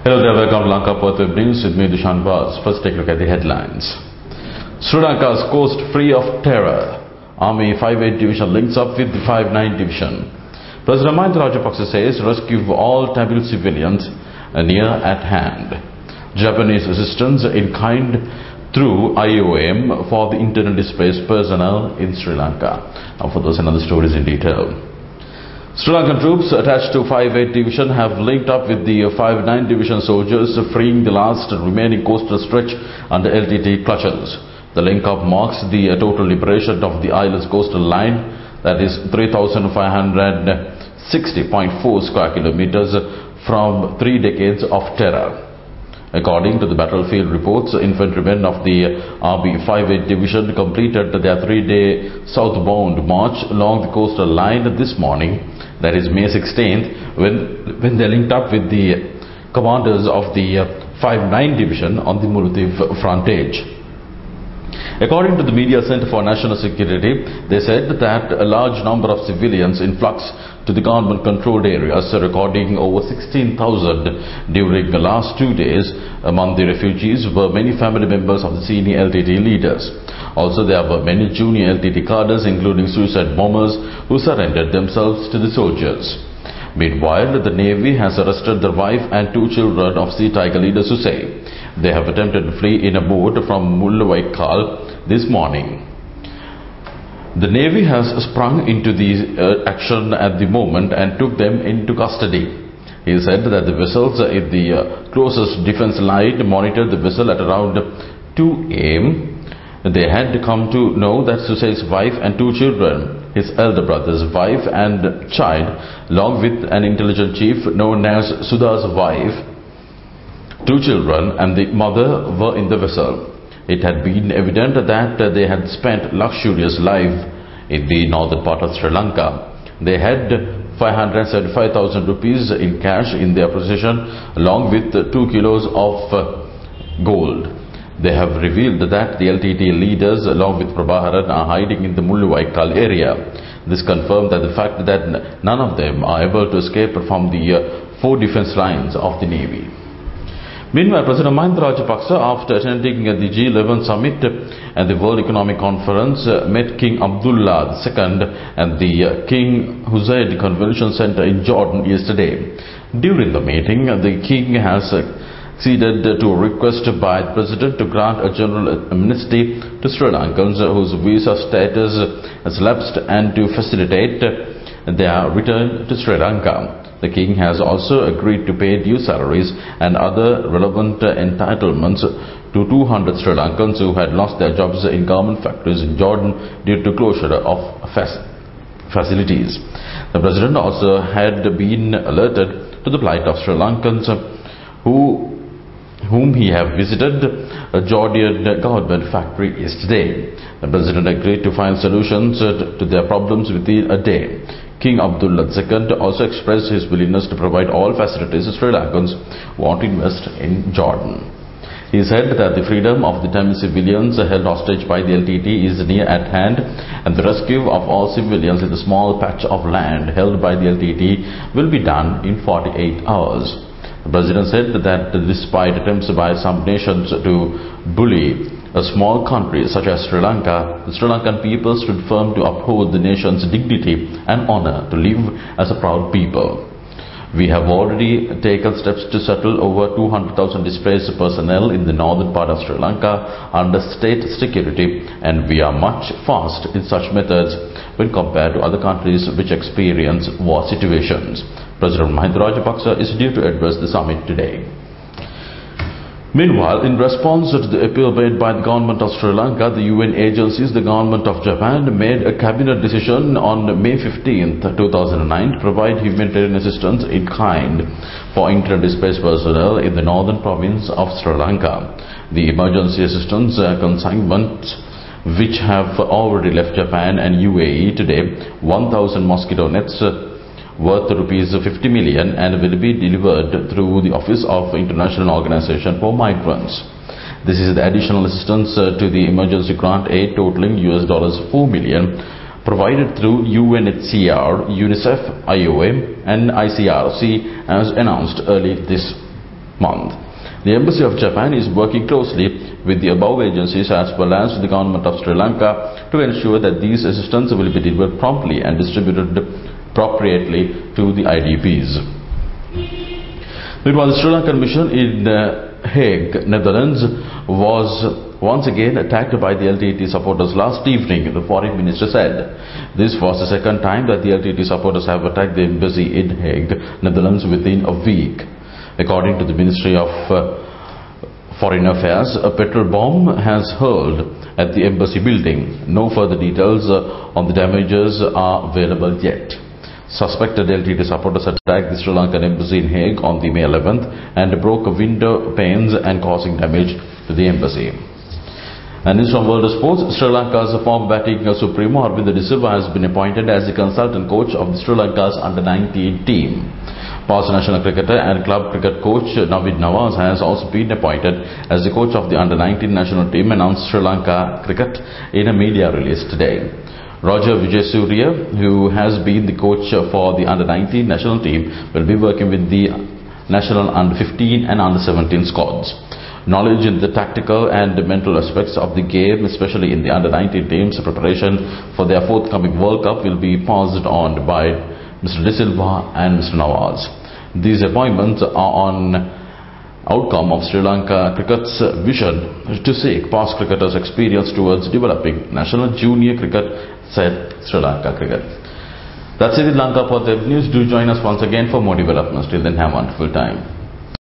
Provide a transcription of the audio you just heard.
Hello there, welcome to LANKAPUVATH News with me, Dushan Bas. First, take a look at the headlines. Sri Lanka's coast free of terror. Army 5-8 Division links up with the 5-9 Division. President M.R.T says rescue all Tamil civilians near at hand. Japanese assistance in kind through IOM for the internally displaced personnel in Sri Lanka. Now for those and other stories in detail. Sri Lankan troops attached to 5-8 Division have linked up with the 5-9 Division soldiers, freeing the last remaining coastal stretch under LTTE clutches. The link-up marks the total liberation of the island's coastal line, that is 3,560.4 square kilometers from 3 decades of terror. According to the battlefield reports, infantrymen of the RB 5-8 Division completed their 3-day southbound march along the coastal line this morning, that is May 16th, when they linked up with the commanders of the 5-9 Division on the Maldives frontage. According to the Media Center for National Security, they said that a large number of civilians in flux to the government-controlled areas, recording over 16,000 during the last 2 days. Among the refugees were many family members of the senior LTTE leaders. Also, there were many junior LTTE cadres, including suicide bombers, who surrendered themselves to the soldiers. Meanwhile, the Navy has arrested the wife and 2 children of Sea Tiger leader Susay. They have attempted to flee in a boat from Mullawaikal this morning. The Navy has sprung into the action at the moment and took them into custody. He said that the vessels in the closest defense line monitored the vessel at around 2 a.m. They had come to know that Susay's wife and 2 children, his elder brother's wife and child, along with an intelligence chief known as Sudha's wife, 2 children and the mother were in the vessel. It had been evident that they had spent luxurious life in the northern part of Sri Lanka. They had 575,000 rupees in cash in their possession, along with 2 kilos of gold. They have revealed that the LTTE leaders, along with Prabhaharan, are hiding in the Mullawaikal area. This confirmed that the fact that none of them are able to escape from the 4 defense lines of the Navy. Meanwhile, President M.R.T, after attending the G11 summit and the World Economic Conference, met King Abdullah II at the King Hussein Convention Center in Jordan yesterday. During the meeting, the king has acceded to a request by the President to grant a general amnesty to Sri Lankans whose visa status has lapsed and to facilitate their return to Sri Lanka. The king has also agreed to pay due salaries and other relevant entitlements to 200 Sri Lankans who had lost their jobs in garment factories in Jordan due to closure of facilities. The President also had been alerted to the plight of Sri Lankans whom he have visited a Jordan government factory yesterday. The President agreed to find solutions to their problems within a day. King Abdullah II also expressed his willingness to provide all facilities to Sri Lankans who want to invest in Jordan. He said that the freedom of the Tamil civilians held hostage by the LTTE is near at hand, and the rescue of all civilians in the small patch of land held by the LTTE will be done in 48 hours. The President said that despite attempts by some nations to bully a small country such as Sri Lanka, the Sri Lankan people stood firm to uphold the nation's dignity and honor to live as a proud people. We have already taken steps to settle over 200,000 displaced personnel in the northern part of Sri Lanka under state security, and we are much fast in such methods when compared to other countries which experience war situations. President M.R.T is due to address the summit today. Meanwhile, in response to the appeal made by the government of Sri Lanka, the UN agencies, the government of Japan made a cabinet decision on May 15, 2009 to provide humanitarian assistance in kind for internally displaced personnel in the northern province of Sri Lanka. The emergency assistance consignments, which have already left Japan and UAE today, 1,000 mosquito nets worth rupees 50 million and will be delivered through the Office of International Organization for Migrants. This is the additional assistance to the emergency grant aid totaling $4 million provided through UNHCR, UNICEF, IOM and ICRC as announced early this month. The Embassy of Japan is working closely with the above agencies as well as the government of Sri Lanka to ensure that these assistance will be delivered promptly and distributed appropriately to the IDPs. It was the Sri Lankan mission in Hague, Netherlands, was once again attacked by the LTTE supporters last evening, the foreign minister said. This was the second time that the LTTE supporters have attacked the embassy in Hague, Netherlands within a week. According to the Ministry of Foreign Affairs, a petrol bomb has hurled at the embassy building. No further details on the damages are available yet. Suspected LTTE supporters attacked the Sri Lankan embassy in Hague on the May 11th and broke window panes and causing damage to the embassy. And this from World of Sports. Sri Lanka's former batting supremo Arvind De Silva has been appointed as the consultant coach of the Sri Lanka's under-19 team. Past national cricketer and club cricket coach Navid Nawaz has also been appointed as the coach of the under-19 national team, announced Sri Lanka Cricket in a media release today. Roger Vijayasuriya, who has been the coach for the under-19 national team, will be working with the national under-15 and under-17 squads. Knowledge in the tactical and mental aspects of the game, especially in the under-19 team's preparation for their forthcoming World Cup, will be passed on by Mr. De Silva and Mr. Nawaz. These appointments are on outcome of Sri Lanka cricket's vision to seek past cricketers' experience towards developing national junior cricket, said Sri Lanka Cricket. That's it in LankaPuvath News. Do join us once again for more developments. Till then, have a wonderful time.